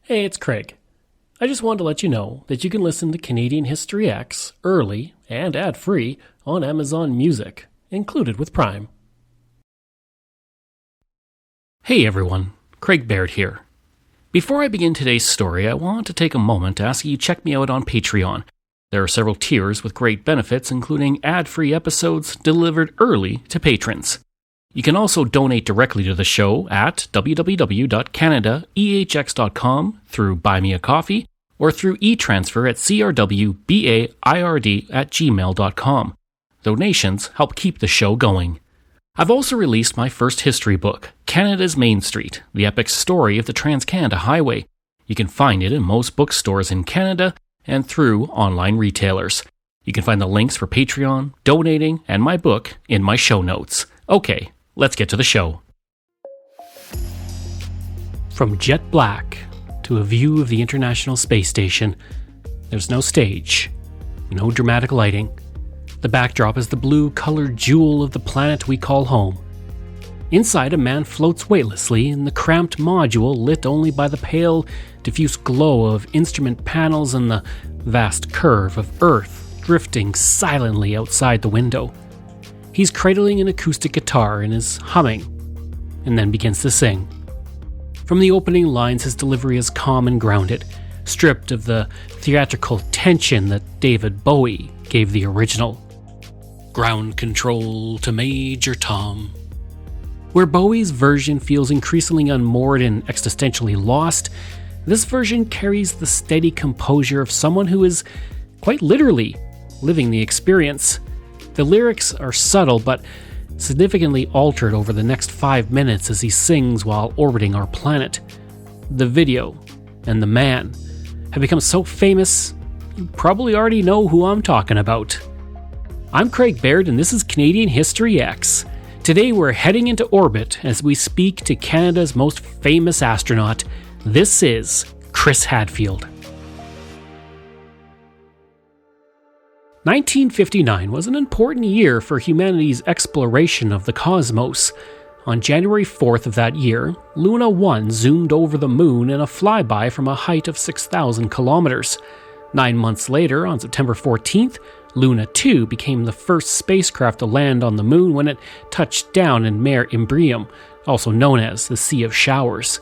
Hey, it's Craig. I just wanted to let you know that you can listen to Canadian History X early and ad-free on Amazon Music, included with Prime. Hey everyone, Craig Baird here. Before I begin today's story, I want to take a moment to ask you to check me out on Patreon. There are several tiers with great benefits, including ad-free episodes delivered early to patrons. You can also donate directly to the show at www.canadaehx.com through Buy Me a Coffee or through e-transfer at crwbaird@gmail.com. Donations help keep the show going. I've also released my first history book, Canada's Main Street, the epic story of the Trans-Canada Highway. You can find it in most bookstores in Canada and through online retailers. You can find the links for Patreon, donating, and my book in my show notes. Okay, let's get to the show. From jet black to a view of the International Space Station, there's no stage, no dramatic lighting. The backdrop is the blue-colored jewel of the planet we call home. Inside, a man floats weightlessly in the cramped module lit only by the pale, diffuse glow of instrument panels and the vast curve of Earth drifting silently outside the window. He's cradling an acoustic guitar and is humming, and then begins to sing. From the opening lines, his delivery is calm and grounded, stripped of the theatrical tension that David Bowie gave the original. Ground control to Major Tom. Where Bowie's version feels increasingly unmoored and existentially lost, this version carries the steady composure of someone who is, quite literally, living the experience. The lyrics are subtle but significantly altered over the next 5 minutes as he sings while orbiting our planet. The video and the man have become so famous, you probably already know who I'm talking about. I'm Craig Baird and this is Canadian History X. Today we're heading into orbit as we speak to Canada's most famous astronaut. This is Chris Hadfield. 1959 was an important year for humanity's exploration of the cosmos. On January 4th of that year, Luna 1 zoomed over the moon in a flyby from a height of 6,000 kilometers. 9 months later, on September 14th, Luna 2 became the first spacecraft to land on the moon when it touched down in Mare Imbrium, also known as the Sea of Showers.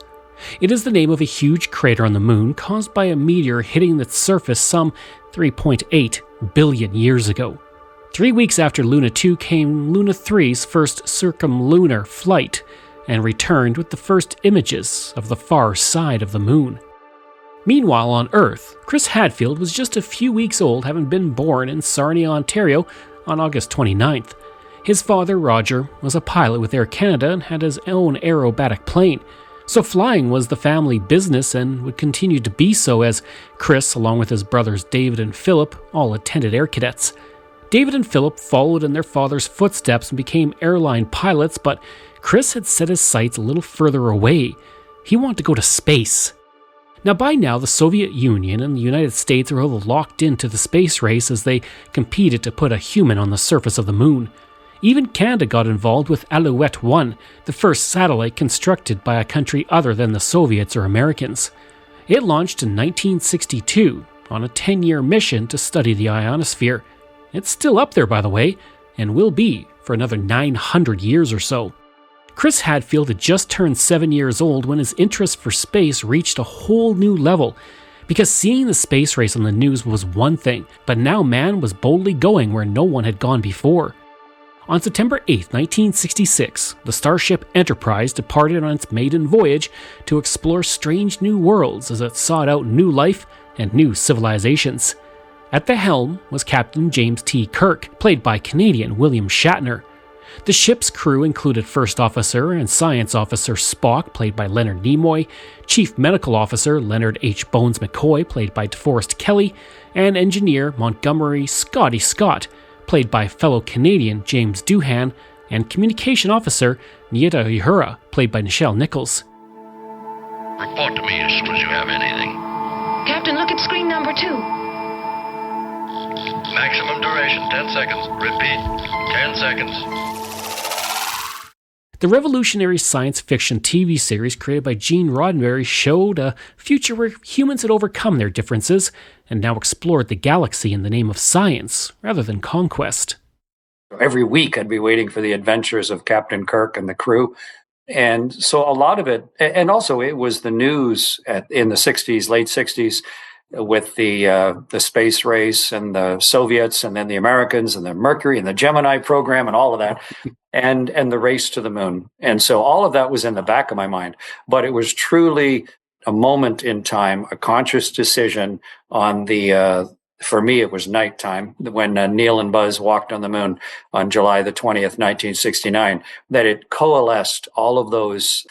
It is the name of a huge crater on the moon caused by a meteor hitting its surface some 3.8 billion years ago. 3 weeks after Luna 2 came Luna 3's first circumlunar flight, and returned with the first images of the far side of the moon. Meanwhile, on Earth, Chris Hadfield was just a few weeks old, having been born in Sarnia, Ontario on August 29th. His father, Roger, was a pilot with Air Canada and had his own aerobatic plane, so flying was the family business and would continue to be so as Chris, along with his brothers David and Philip, all attended Air Cadets. David and Philip followed in their father's footsteps and became airline pilots, but Chris had set his sights a little further away. He wanted to go to space. Now, by now, the Soviet Union and the United States are all locked into the space race as they competed to put a human on the surface of the moon. Even Canada got involved with Alouette 1, the first satellite constructed by a country other than the Soviets or Americans. It launched in 1962 on a 10-year mission to study the ionosphere. It's still up there, by the way, and will be for another 900 years or so. Chris Hadfield had just turned 7 years old when his interest for space reached a whole new level, because seeing the space race on the news was one thing, but now man was boldly going where no one had gone before. On September 8, 1966, the Starship Enterprise departed on its maiden voyage to explore strange new worlds as it sought out new life and new civilizations. At the helm was Captain James T. Kirk, played by Canadian William Shatner. The ship's crew included First Officer and Science Officer Spock, played by Leonard Nimoy, Chief Medical Officer Leonard H. Bones McCoy, played by DeForest Kelley, and Engineer Montgomery Scotty Scott, played by fellow Canadian James Doohan, and Communication Officer Nieta Uhura, played by Nichelle Nichols. Report to me as soon as you have anything. Captain, look at screen number 2. Maximum duration, 10 seconds. Repeat, 10 seconds. The revolutionary science fiction TV series created by Gene Roddenberry showed a future where humans had overcome their differences and now explored the galaxy in the name of science rather than conquest. Every week I'd be waiting for the adventures of Captain Kirk and the crew. And so a lot of it, and also it was the news in the 60s, late 60s, with the space race and the Soviets and then the Americans and the Mercury and the Gemini program and all of that, and the race to the moon. And so all of that was in the back of my mind. But it was truly a moment in time, a conscious decision on for me, it was nighttime when Neil and Buzz walked on the moon on July the 20th, 1969, that it coalesced all of those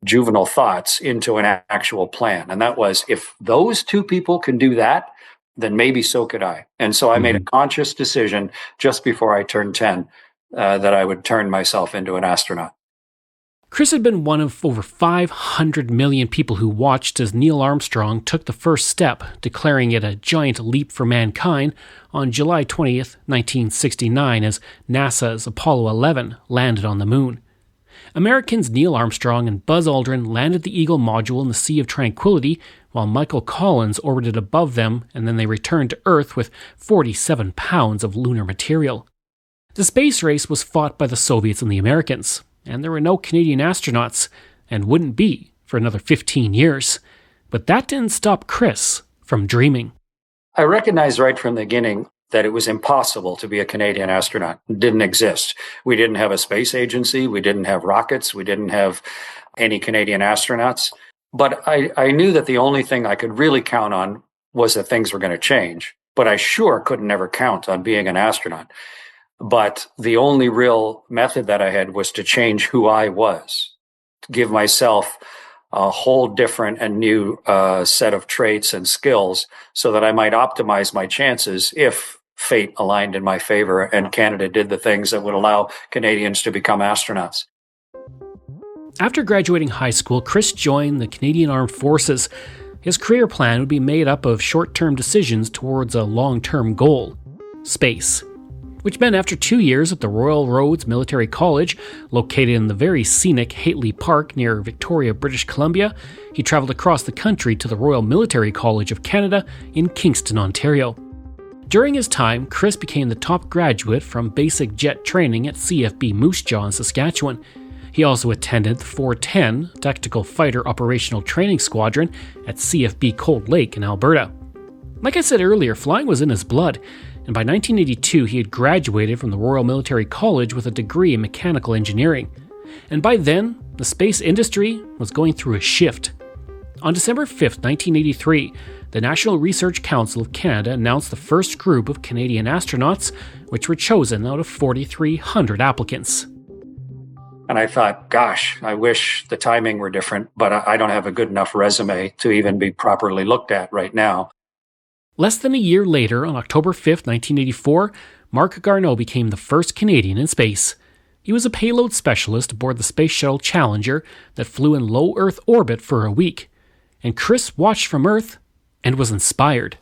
juvenile thoughts into an actual plan. And that was, if those two people can do that, then maybe so could I. And so I made a conscious decision just before I turned 10 that I would turn myself into an astronaut. Chris had been one of over 500 million people who watched as Neil Armstrong took the first step, declaring it a giant leap for mankind on July 20th, 1969, as NASA's Apollo 11 landed on the moon. Americans Neil Armstrong and Buzz Aldrin landed the Eagle module in the Sea of Tranquility, while Michael Collins orbited above them, and then they returned to Earth with 47 pounds of lunar material. The space race was fought by the Soviets and the Americans, and there were no Canadian astronauts, and wouldn't be for another 15 years. But that didn't stop Chris from dreaming. I recognized right from the beginning that it was impossible to be a Canadian astronaut. It didn't exist. We didn't have a space agency. We didn't have rockets. We didn't have any Canadian astronauts. But I knew that the only thing I could really count on was that things were going to change. But I sure couldn't ever count on being an astronaut. But the only real method that I had was to change who I was, to give myself a whole different and new set of traits and skills so that I might optimize my chances if fate aligned in my favor and Canada did the things that would allow Canadians to become astronauts. After graduating high school, Chris joined the Canadian Armed Forces. His career plan would be made up of short-term decisions towards a long-term goal: space. Which meant after 2 years at the Royal Roads Military College, located in the very scenic Haitley Park near Victoria, British Columbia, he travelled across the country to the Royal Military College of Canada in Kingston, Ontario. During his time, Chris became the top graduate from basic jet training at CFB Moose Jaw in Saskatchewan. He also attended the 410 Tactical Fighter Operational Training Squadron at CFB Cold Lake in Alberta. Like I said earlier, flying was in his blood, and by 1982 he had graduated from the Royal Military College with a degree in mechanical engineering. And by then, the space industry was going through a shift. On December 5th, 1983, the National Research Council of Canada announced the first group of Canadian astronauts, which were chosen out of 4,300 applicants. And I thought, gosh, I wish the timing were different, but I don't have a good enough resume to even be properly looked at right now. Less than a year later, on October 5th, 1984, Marc Garneau became the first Canadian in space. He was a payload specialist aboard the Space Shuttle Challenger that flew in low Earth orbit for a week. And Chris watched from Earth and was inspired.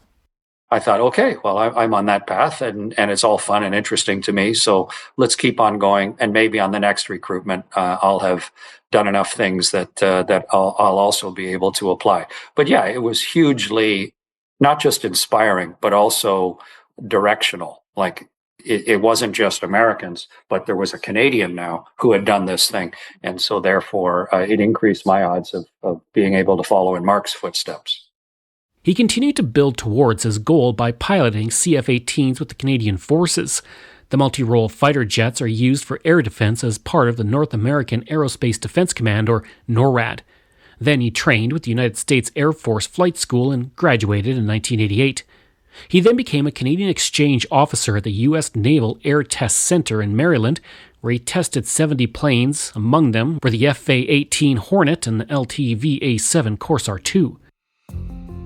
I thought, okay, well, I'm on that path, and it's all fun and interesting to me, so let's keep on going, and maybe on the next recruitment, I'll have done enough things that I'll also be able to apply. But yeah, it was hugely not just inspiring, but also directional. Like, it wasn't just Americans, but there was a Canadian now who had done this thing. And so therefore, it increased my odds of being able to follow in Mark's footsteps. He continued to build towards his goal by piloting CF-18s with the Canadian Forces. The multi-role fighter jets are used for air defense as part of the North American Aerospace Defense Command, or NORAD. Then he trained with the United States Air Force Flight School and graduated in 1988. He then became a Canadian exchange officer at the U.S. Naval Air Test Center in Maryland, where he tested 70 planes. Among them were the FA-18 Hornet and the LTV-A7 Corsair II.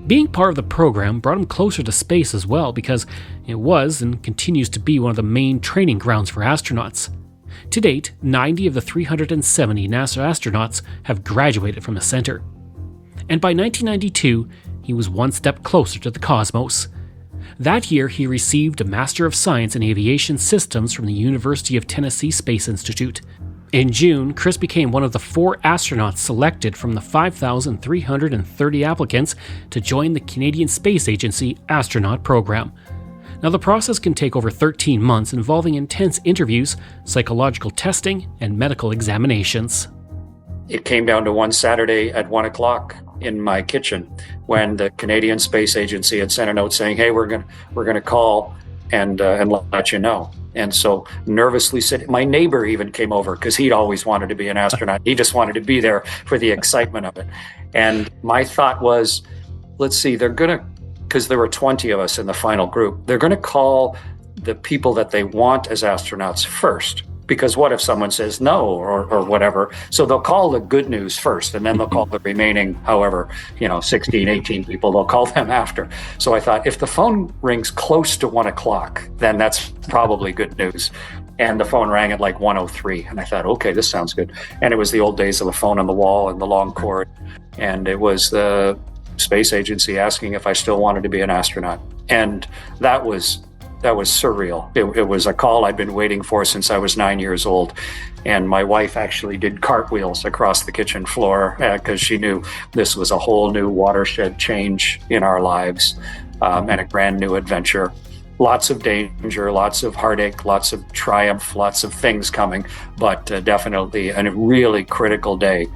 Being part of the program brought him closer to space as well, because it was and continues to be one of the main training grounds for astronauts. To date, 90 of the 370 NASA astronauts have graduated from the center. And by 1992, he was one step closer to the cosmos. That year, he received a Master of Science in Aviation Systems from the University of Tennessee Space Institute. In June, Chris became one of the 4 astronauts selected from the 5,330 applicants to join the Canadian Space Agency Astronaut program. Now, the process can take over 13 months, involving intense interviews, psychological testing, and medical examinations. It came down to one Saturday at 1 o'clock in my kitchen when the Canadian Space Agency had sent a note saying, "Hey, we're gonna call and let you know." And so nervously sitting, my neighbor even came over because he'd always wanted to be an astronaut. He just wanted to be there for the excitement of it. And my thought was, let's see, because there were 20 of us in the final group, they're gonna call the people that they want as astronauts first. Because what if someone says no or whatever? So they'll call the good news first, and then they'll call the remaining, however, 16, 18 people, they'll call them after. So I thought, if the phone rings close to 1 o'clock, then that's probably good news. And the phone rang at like 1:03, and I thought, okay, this sounds good. And it was the old days of the phone on the wall and the long cord. And it was the space agency asking if I still wanted to be an astronaut. And that was surreal. It was a call I'd been waiting for since I was 9 years old. And my wife actually did cartwheels across the kitchen floor because she knew this was a whole new watershed change in our lives, and a brand new adventure. Lots of danger, lots of heartache, lots of triumph, lots of things coming, but definitely a really critical day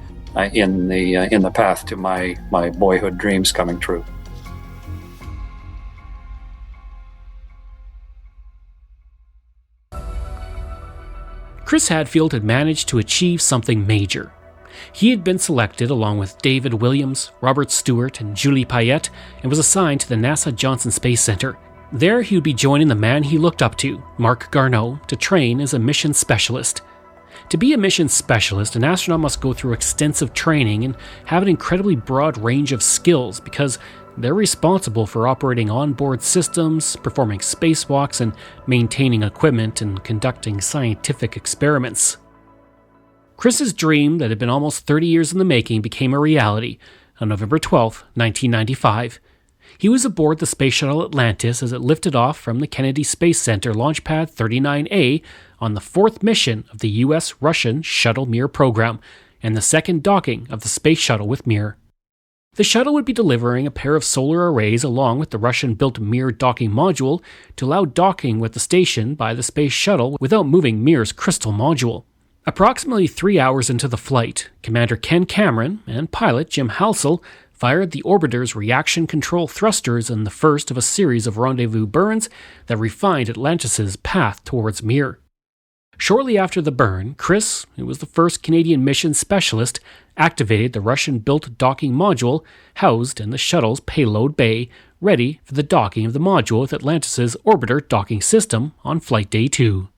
in the path to my boyhood dreams coming true. Chris Hadfield had managed to achieve something major. He had been selected along with David Williams, Robert Stewart, and Julie Payette, and was assigned to the NASA Johnson Space Center. There he would be joining the man he looked up to, Marc Garneau, to train as a mission specialist. To be a mission specialist, an astronaut must go through extensive training and have an incredibly broad range of skills because they're responsible for operating onboard systems, performing spacewalks, and maintaining equipment and conducting scientific experiments. Chris's dream that had been almost 30 years in the making became a reality on November 12, 1995. He was aboard the Space Shuttle Atlantis as it lifted off from the Kennedy Space Center Launch Pad 39A on the 4th mission of the U.S.-Russian Shuttle Mir program and the second docking of the Space Shuttle with Mir. The shuttle would be delivering a pair of solar arrays along with the Russian-built Mir docking module to allow docking with the station by the Space Shuttle without moving Mir's crystal module. Approximately 3 hours into the flight, Commander Ken Cameron and pilot Jim Halsell fired the orbiter's reaction control thrusters in the first of a series of rendezvous burns that refined Atlantis' path towards Mir. Shortly after the burn, Chris, who was the first Canadian mission specialist, activated the Russian-built docking module housed in the shuttle's payload bay, ready for the docking of the module with Atlantis' orbiter docking system on Flight Day 2.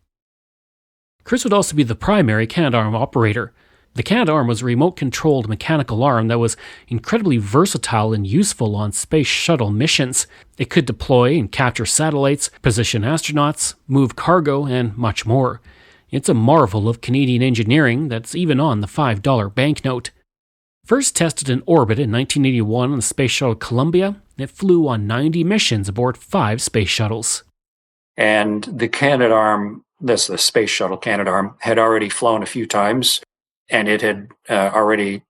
Chris would also be the primary Canadarm operator. The Canadarm was a remote-controlled mechanical arm that was incredibly versatile and useful on space shuttle missions. It could deploy and capture satellites, position astronauts, move cargo, and much more. It's a marvel of Canadian engineering that's even on the $5 banknote. First tested in orbit in 1981 on the Space Shuttle Columbia, it flew on 90 missions aboard 5 space shuttles. And the Canadarm, the Space Shuttle Canadarm, had already flown a few times, and it had already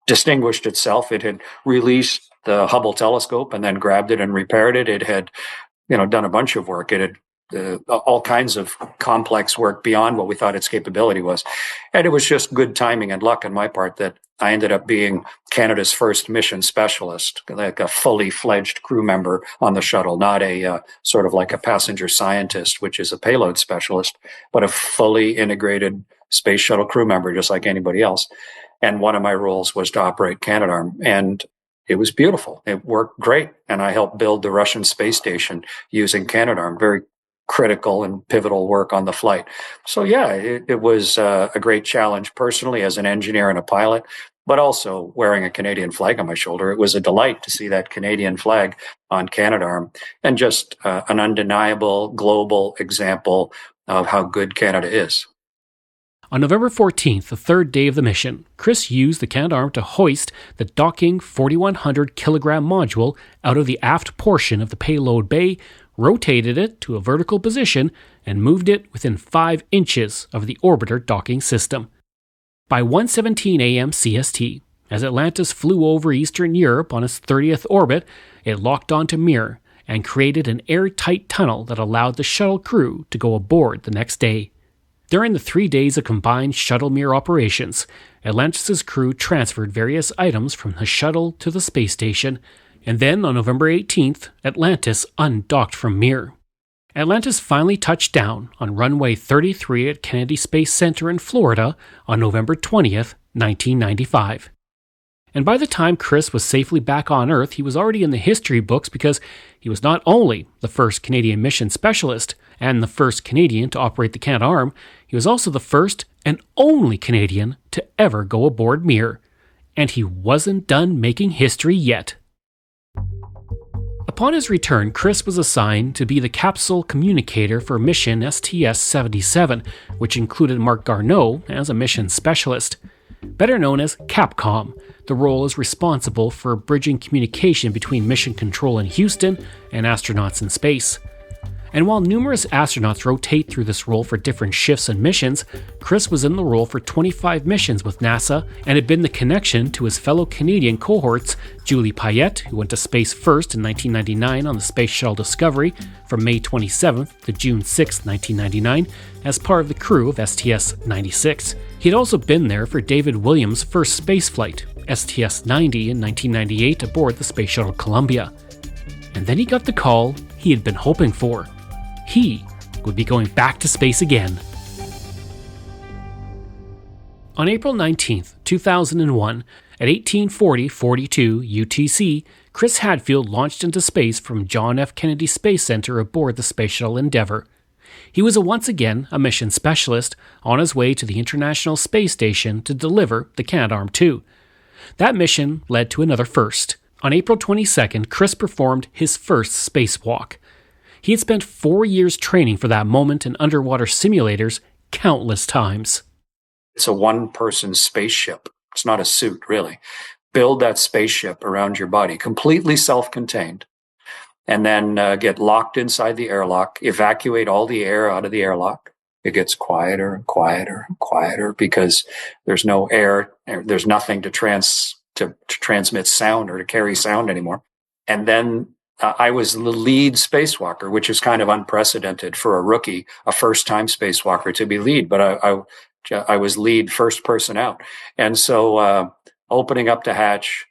distinguished itself. It had released the Hubble telescope and then grabbed it and repaired it. It had, done a bunch of work. It had all kinds of complex work beyond what we thought its capability was. And it was just good timing and luck on my part that I ended up being Canada's first mission specialist, like a fully fledged crew member on the shuttle, not a sort of like a passenger scientist, which is a payload specialist, but a fully integrated space shuttle crew member, just like anybody else. And one of my roles was to operate Canadarm. And it was beautiful. It worked great. And I helped build the Russian space station using Canadarm. Very critical and pivotal work on the flight. So yeah, it was a great challenge personally as an engineer and a pilot, but also wearing a Canadian flag on my shoulder. It was a delight to see that Canadian flag on Canadarm and just an undeniable global example of how good Canada is. On November 14th, the third day of the mission, Chris used the Canadarm to hoist the docking 4,100 kilogram module out of the aft portion of the payload bay, rotated it to a vertical position, and moved it within 5 inches of the orbiter docking system. By 1:17 a.m. CST, as Atlantis flew over Eastern Europe on its 30th orbit, it locked onto Mir and created an airtight tunnel that allowed the shuttle crew to go aboard the next day. During the 3 days of combined shuttle-Mir operations, Atlantis' crew transferred various items from the shuttle to the space station, and then on November 18th, Atlantis undocked from Mir. Atlantis finally touched down on runway 33 at Kennedy Space Center in Florida on November 20th, 1995. And by the time Chris was safely back on Earth, he was already in the history books because he was not only the first Canadian mission specialist and the first Canadian to operate the Canadarm, he was also the first and only Canadian to ever go aboard Mir. And he wasn't done making history yet. Upon his return, Chris was assigned to be the capsule communicator for mission STS-77, which included Mark Garneau as a mission specialist. Better known as Capcom, the role is responsible for bridging communication between mission control in Houston and astronauts in space. And while numerous astronauts rotate through this role for different shifts and missions, Chris was in the role for 25 missions with NASA and had been the connection to his fellow Canadian cohorts, Julie Payette, who went to space first in 1999 on the Space Shuttle Discovery from May 27th to June 6, 1999, as part of the crew of STS-96. He had also been there for David Williams' first spaceflight, STS-90 in 1998 aboard the Space Shuttle Columbia. And then he got the call he had been hoping for. He would be going back to space again. On April 19, 2001, at 18:40:42 UTC, Chris Hadfield launched into space from John F. Kennedy Space Center aboard the Space Shuttle Endeavour. He was once again a mission specialist on his way to the International Space Station to deliver the Canadarm2. That mission led to another first. On April 22nd, Chris performed his first spacewalk. He had spent 4 years training for that moment in underwater simulators countless times. It's a one-person spaceship. It's not a suit, really. Build that spaceship around your body, completely self-contained, and then get locked inside the airlock, evacuate all the air out of the airlock. It gets quieter and quieter and quieter because there's no air, there's nothing to transmit sound or to carry sound anymore. And then I was the lead spacewalker, which is kind of unprecedented for a rookie, a first-time spacewalker to be lead. But I was lead first person out. And so opening up the hatch,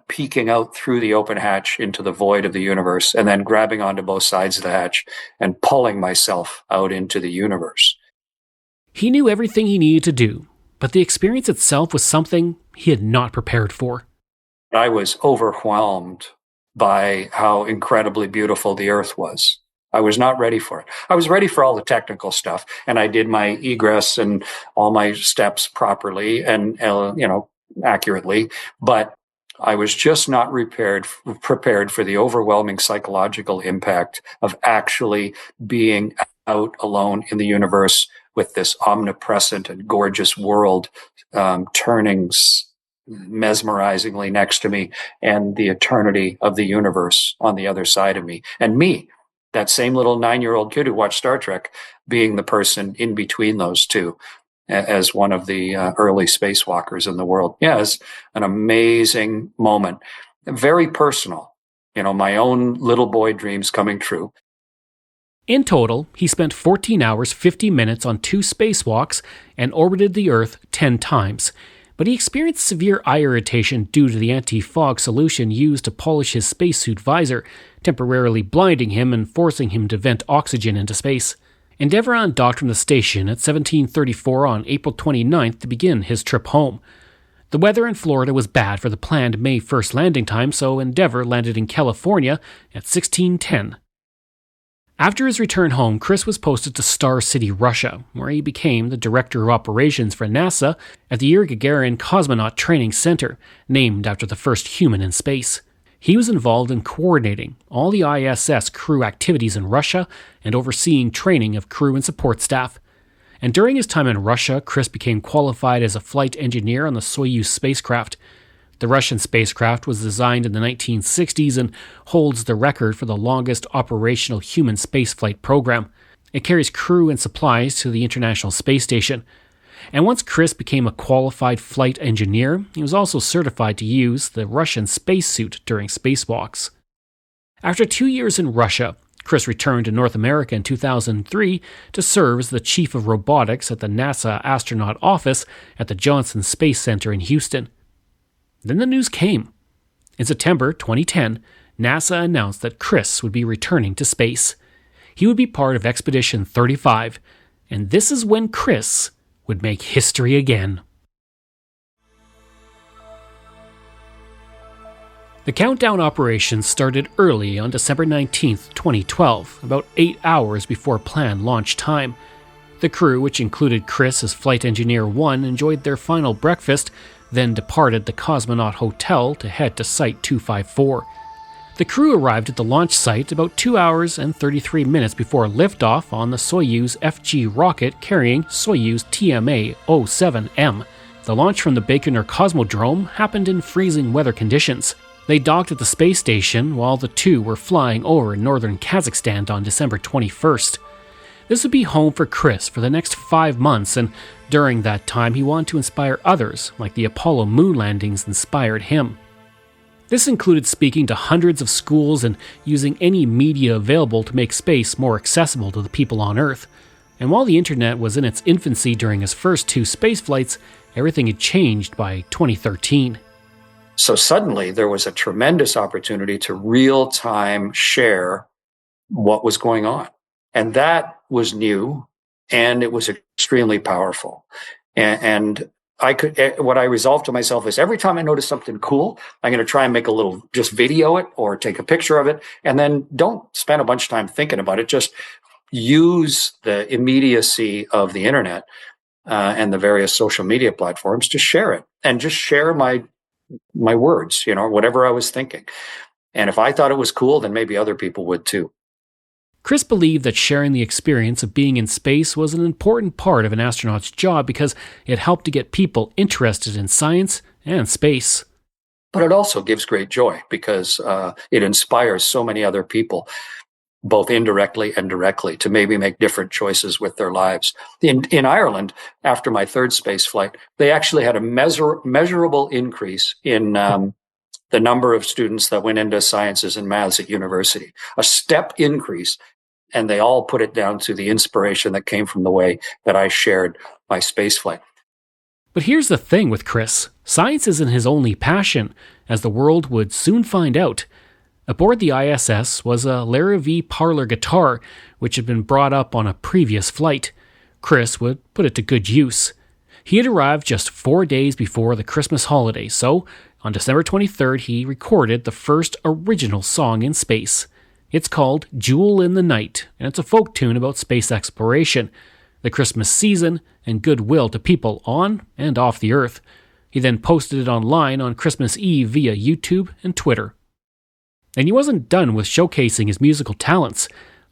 peeking out through the open hatch into the void of the universe, and then grabbing onto both sides of the hatch and pulling myself out into the universe. He knew everything he needed to do, but the experience itself was something he had not prepared for. I was overwhelmed by how incredibly beautiful the Earth was. I was not ready for it. I was ready for all the technical stuff, and I did my egress and all my steps properly and accurately, but I was just not prepared for the overwhelming psychological impact of actually being out alone in the universe with this omnipresent and gorgeous world turning mesmerizingly next to me, and the eternity of the universe on the other side of me. And me, that same little 9-year-old kid who watched Star Trek, being the person in between those two as one of the early spacewalkers in the world. Yeah, it's an amazing moment. Very personal. My own little boy dreams coming true. In total, he spent 14 hours, 50 minutes on 2 spacewalks and orbited the Earth 10 times. But he experienced severe eye irritation due to the anti-fog solution used to polish his spacesuit visor, temporarily blinding him and forcing him to vent oxygen into space. Endeavour undocked from the station at 17:34 on April 29th to begin his trip home. The weather in Florida was bad for the planned May 1st landing time, so Endeavour landed in California at 16:10. After his return home, Chris was posted to Star City, Russia, where he became the director of operations for NASA at the Yuri Gagarin Cosmonaut Training Center, named after the first human in space. He was involved in coordinating all the ISS crew activities in Russia and overseeing training of crew and support staff. And during his time in Russia, Chris became qualified as a flight engineer on the Soyuz spacecraft. The Russian spacecraft was designed in the 1960s and holds the record for the longest operational human spaceflight program. It carries crew and supplies to the International Space Station. And once Chris became a qualified flight engineer, he was also certified to use the Russian spacesuit during spacewalks. After 2 years in Russia, Chris returned to North America in 2003 to serve as the chief of robotics at the NASA Astronaut office at the Johnson Space Center in Houston. Then the news came. In September 2010, NASA announced that Chris would be returning to space. He would be part of Expedition 35, and this is when Chris would make history again. The countdown operation started early on December 19, 2012, about 8 hours before planned launch time. The crew, which included Chris as Flight Engineer 1, enjoyed their final breakfast, then departed the Cosmonaut Hotel to head to Site 254. The crew arrived at the launch site about 2 hours and 33 minutes before liftoff on the Soyuz FG rocket carrying Soyuz TMA-07M. The launch from the Baikonur Cosmodrome happened in freezing weather conditions. They docked at the space station while the two were flying over northern Kazakhstan on December 21st. This would be home for Chris for the next 5 months, and during that time he wanted to inspire others, like the Apollo moon landings inspired him. This included speaking to hundreds of schools and using any media available to make space more accessible to the people on Earth. And while the internet was in its infancy during his first 2 space flights, everything had changed by 2013. So suddenly there was a tremendous opportunity to real-time share what was going on. And that was new, and it was extremely powerful. And what I resolved to myself is every time I notice something cool, I'm going to try and make just video it or take a picture of it. And then don't spend a bunch of time thinking about it. Just use the immediacy of the internet and the various social media platforms to share it, and just share my words, whatever I was thinking. And if I thought it was cool, then maybe other people would too. Chris believed that sharing the experience of being in space was an important part of an astronaut's job because it helped to get people interested in science and space. But it also gives great joy because it inspires so many other people, both indirectly and directly, to maybe make different choices with their lives. In Ireland, after my 3rd space flight, they actually had a measurable increase in the number of students that went into sciences and maths at university. A step increase, and they all put it down to the inspiration that came from the way that I shared my space flight. But here's the thing with Chris. Science isn't his only passion, as the world would soon find out. Aboard the ISS was a Larrivee parlor guitar, which had been brought up on a previous flight. Chris would put it to good use. He had arrived just 4 days before the Christmas holiday, so on December 23rd he recorded the first original song in space. It's called Jewel in the Night, and it's a folk tune about space exploration, the Christmas season, and goodwill to people on and off the Earth. He then posted it online on Christmas Eve via YouTube and Twitter. And he wasn't done with showcasing his musical talents.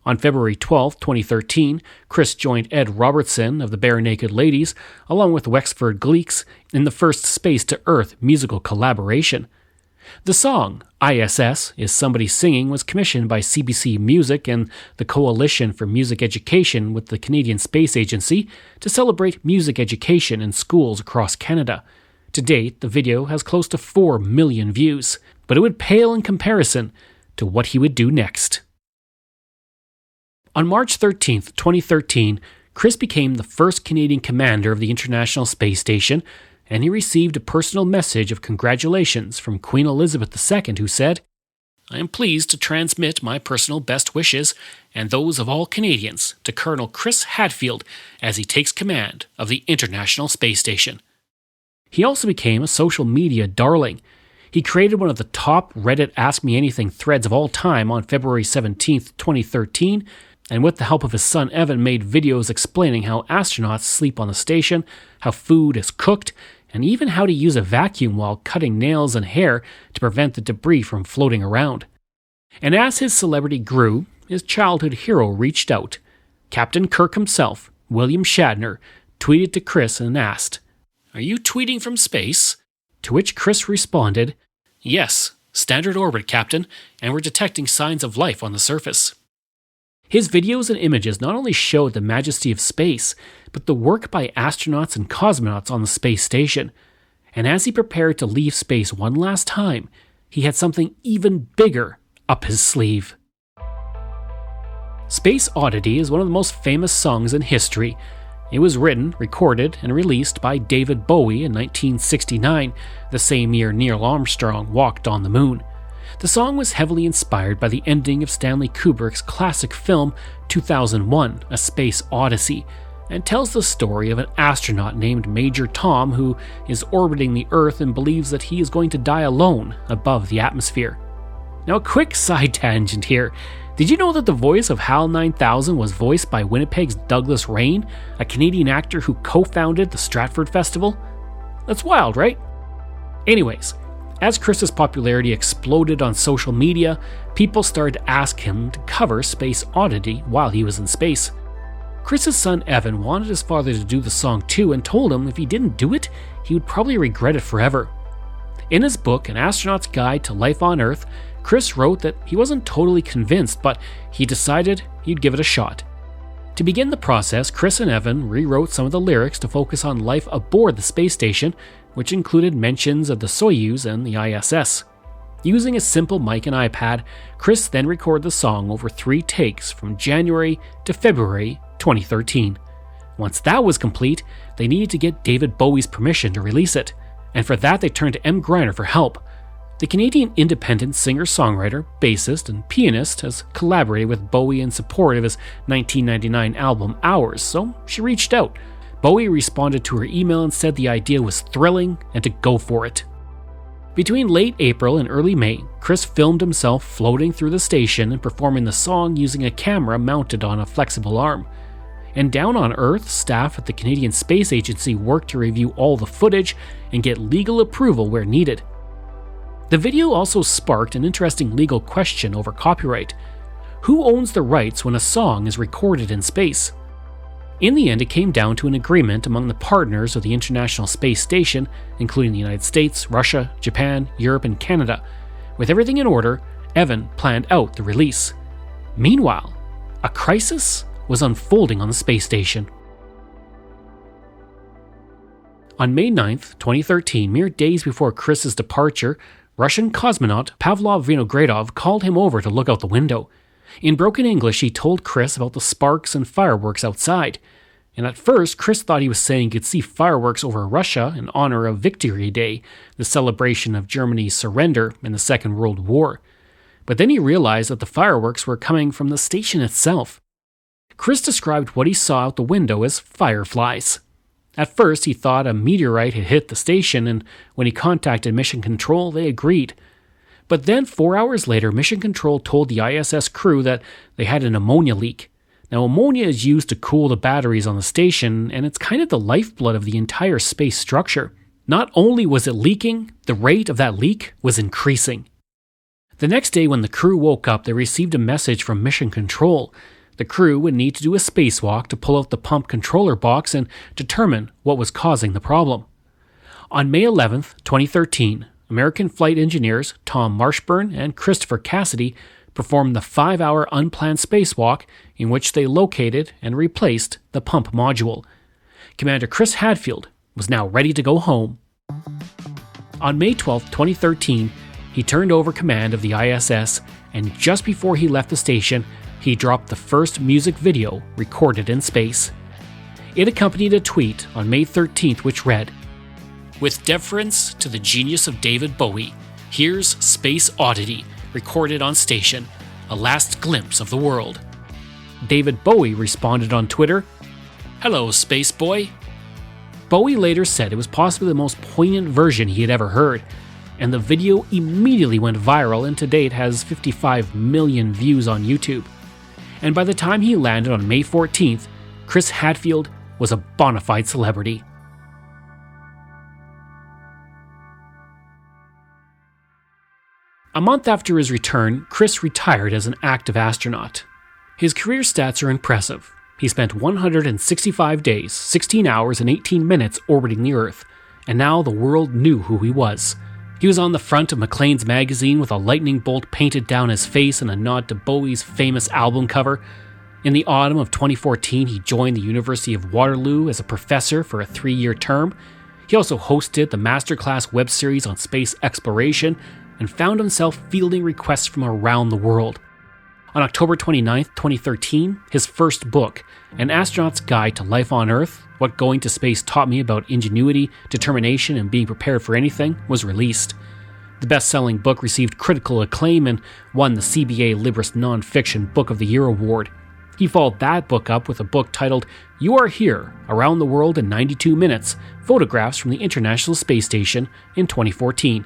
On February 12, 2013, Chris joined Ed Robertson of the Bare Naked Ladies, along with Wexford Gleeks, in the first Space to Earth musical collaboration. The song, ISS, Is Somebody Singing, was commissioned by CBC Music and the Coalition for Music Education with the Canadian Space Agency to celebrate music education in schools across Canada. To date, the video has close to 4 million views, but it would pale in comparison to what he would do next. On March 13, 2013, Chris became the first Canadian commander of the International Space Station, and he received a personal message of congratulations from Queen Elizabeth II, who said, "I am pleased to transmit my personal best wishes and those of all Canadians to Colonel Chris Hadfield as he takes command of the International Space Station." He also became a social media darling. He created one of the top Reddit Ask Me Anything threads of all time on February 17, 2013, and with the help of his son Evan made videos explaining how astronauts sleep on the station, how food is cooked, and even how to use a vacuum while cutting nails and hair to prevent the debris from floating around. And as his celebrity grew, his childhood hero reached out. Captain Kirk himself, William Shatner, tweeted to Chris and asked, "Are you tweeting from space?" To which Chris responded, "Yes, standard orbit, Captain, and we're detecting signs of life on the surface." His videos and images not only showed the majesty of space, but the work by astronauts and cosmonauts on the space station. And as he prepared to leave space one last time, he had something even bigger up his sleeve. Space Oddity is one of the most famous songs in history. It was written, recorded, and released by David Bowie in 1969, the same year Neil Armstrong walked on the moon. The song was heavily inspired by the ending of Stanley Kubrick's classic film 2001: A Space Odyssey, and tells the story of an astronaut named Major Tom who is orbiting the Earth and believes that he is going to die alone above the atmosphere. Now, a quick side tangent here. Did you know that the voice of HAL 9000 was voiced by Winnipeg's Douglas Rain, a Canadian actor who co-founded the Stratford Festival? That's wild, right? Anyways, as Chris's popularity exploded on social media, people started to ask him to cover Space Oddity while he was in space. Chris's son Evan wanted his father to do the song too and told him if he didn't do it, he would probably regret it forever. In his book, An Astronaut's Guide to Life on Earth, Chris wrote that he wasn't totally convinced, but he decided he'd give it a shot. To begin the process, Chris and Evan rewrote some of the lyrics to focus on life aboard the space station, which included mentions of the Soyuz and the ISS. Using a simple mic and iPad, Chris then recorded the song over 3 takes from January to February 2013. Once that was complete, they needed to get David Bowie's permission to release it, and for that they turned to M. Griner for help. The Canadian independent singer-songwriter, bassist, and pianist has collaborated with Bowie in support of his 1999 album Hours, so she reached out. Bowie responded to her email and said the idea was thrilling and to go for it. Between late April and early May, Chris filmed himself floating through the station and performing the song using a camera mounted on a flexible arm. And down on Earth, staff at the Canadian Space Agency worked to review all the footage and get legal approval where needed. The video also sparked an interesting legal question over copyright. Who owns the rights when a song is recorded in space? In the end, it came down to an agreement among the partners of the International Space Station, including the United States, Russia, Japan, Europe, and Canada. With everything in order, Evan planned out the release. Meanwhile, a crisis was unfolding on the space station. On May 9th, 2013, mere days before Chris's departure, Russian cosmonaut Pavlov Vinogradov called him over to look out the window. In broken English, he told Chris about the sparks and fireworks outside. And at first, Chris thought he was saying he could see fireworks over Russia in honor of Victory Day, the celebration of Germany's surrender in the Second World War. But then he realized that the fireworks were coming from the station itself. Chris described what he saw out the window as fireflies. At first, he thought a meteorite had hit the station, and when he contacted Mission Control, they agreed. But then, 4 hours later, Mission Control told the ISS crew that they had an ammonia leak. Now, ammonia is used to cool the batteries on the station, and it's kind of the lifeblood of the entire space structure. Not only was it leaking, the rate of that leak was increasing. The next day, when the crew woke up, they received a message from Mission Control. The crew would need to do a spacewalk to pull out the pump controller box and determine what was causing the problem. On May 11th, 2013, American flight engineers Tom Marshburn and Christopher Cassidy performed the 5-hour unplanned spacewalk in which they located and replaced the pump module. Commander Chris Hadfield was now ready to go home. On May 12, 2013, he turned over command of the ISS, and just before he left the station, he dropped the first music video recorded in space. It accompanied a tweet on May 13th which read, "With deference to the genius of David Bowie, here's Space Oddity, recorded on station, a last glimpse of the world." David Bowie responded on Twitter, "Hello, Space Boy." Bowie later said it was possibly the most poignant version he had ever heard, and the video immediately went viral and to date has 55 million views on YouTube. And by the time he landed on May 14th, Chris Hadfield was a bona fide celebrity. A month after his return, Chris retired as an active astronaut. His career stats are impressive. He spent 165 days, 16 hours, and 18 minutes orbiting the Earth, and now the world knew who he was. He was on the front of Macleans magazine with a lightning bolt painted down his face and a nod to Bowie's famous album cover. In the autumn of 2014, he joined the University of Waterloo as a professor for a 3-year term. He also hosted the masterclass web series on space exploration and found himself fielding requests from around the world. On October 29, 2013, his first book, An Astronaut's Guide to Life on Earth, What Going to Space Taught Me About Ingenuity, Determination, and Being Prepared for Anything, was released. The best-selling book received critical acclaim and won the CBA Libris Nonfiction Book of the Year award. He followed that book up with a book titled You Are Here, Around the World in 92 Minutes, Photographs from the International Space Station in 2014.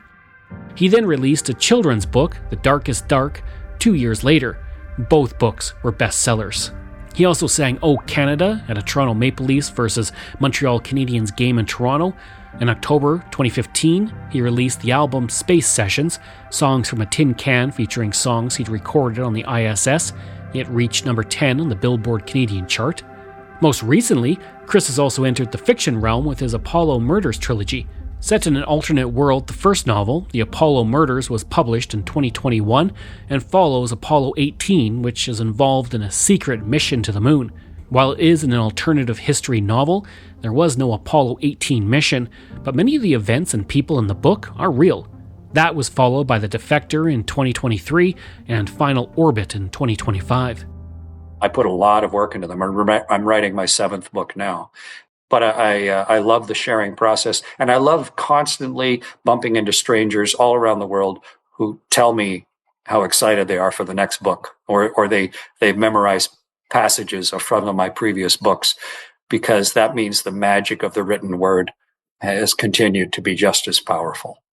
He then released a children's book, The Darkest Dark, 2 years later. Both books were bestsellers. He also sang Oh Canada at a Toronto Maple Leafs versus Montreal Canadiens game in Toronto. In October 2015, he released the album Space Sessions, songs from a tin can featuring songs he'd recorded on the ISS. It reached number 10 on the Billboard Canadian chart. Most recently, Chris has also entered the fiction realm with his Apollo Murders trilogy. Set in an alternate world, the first novel, The Apollo Murders, was published in 2021 and follows Apollo 18, which is involved in a secret mission to the moon. While it is an alternative history novel, there was no Apollo 18 mission, but many of the events and people in the book are real. That was followed by The Defector in 2023 and Final Orbit in 2025. I put a lot of work into them. I'm writing my 7th book now. But I love the sharing process, and I love constantly bumping into strangers all around the world who tell me how excited they are for the next book, or they've memorized passages from my previous books, because that means the magic of the written word has continued to be just as powerful.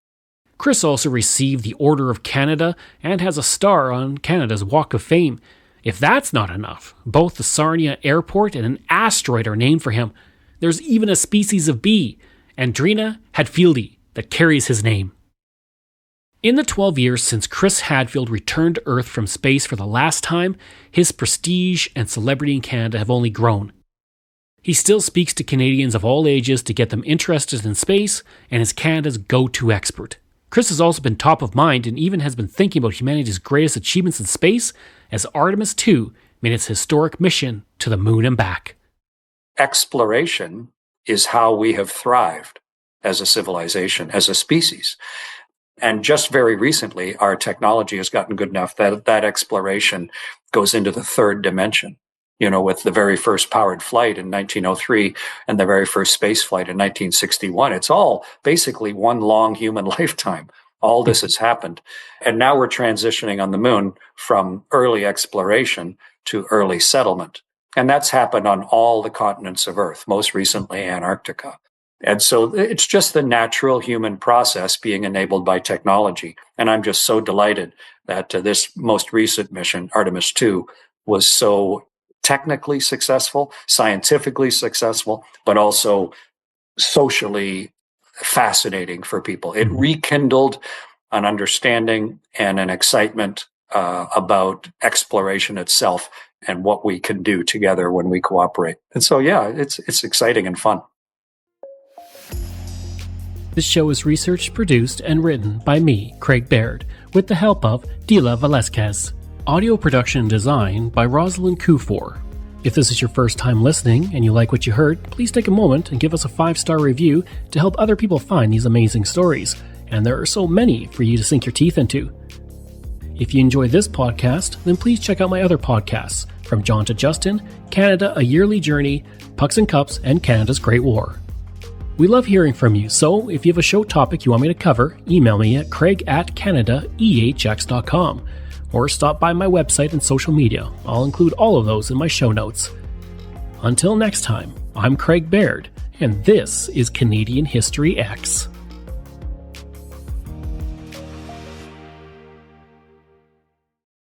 Chris also received the Order of Canada and has a star on Canada's Walk of Fame. If that's not enough, both the Sarnia Airport and an asteroid are named for him. There's even a species of bee, Andrena Hadfieldi, that carries his name. In the 12 years since Chris Hadfield returned to Earth from space for the last time, his prestige and celebrity in Canada have only grown. He still speaks to Canadians of all ages to get them interested in space and is Canada's go-to expert. Chris has also been top of mind and even has been thinking about humanity's greatest achievements in space as Artemis II made its historic mission to the moon and back. Exploration is how we have thrived as a civilization, as a species. And just very recently, our technology has gotten good enough that that exploration goes into the third dimension, with the very first powered flight in 1903 and the very first space flight in 1961. It's all basically one long human lifetime. All this has happened. And now we're transitioning on the moon from early exploration to early settlement. And that's happened on all the continents of Earth, most recently Antarctica. And so it's just the natural human process being enabled by technology. And I'm just so delighted that this most recent mission, Artemis II, was so technically successful, scientifically successful, but also socially fascinating for people. It rekindled an understanding and an excitement about exploration itself and what we can do together when we cooperate. And so, yeah, it's exciting and fun. This show is researched, produced, and written by me, Craig Baird, with the help of Dila Velasquez. Audio production and design by Rosalind Kufor. If this is your first time listening and you like what you heard, please take a moment and give us a 5-star review to help other people find these amazing stories. And there are so many for you to sink your teeth into. If you enjoy this podcast, then please check out my other podcasts, From John to Justin, Canada, A Yearly Journey, Pucks and Cups, and Canada's Great War. We love hearing from you, so if you have a show topic you want me to cover, email me at craig@canadaehx.com or stop by my website and social media. I'll include all of those in my show notes. Until next time, I'm Craig Baird, and this is Canadian History X.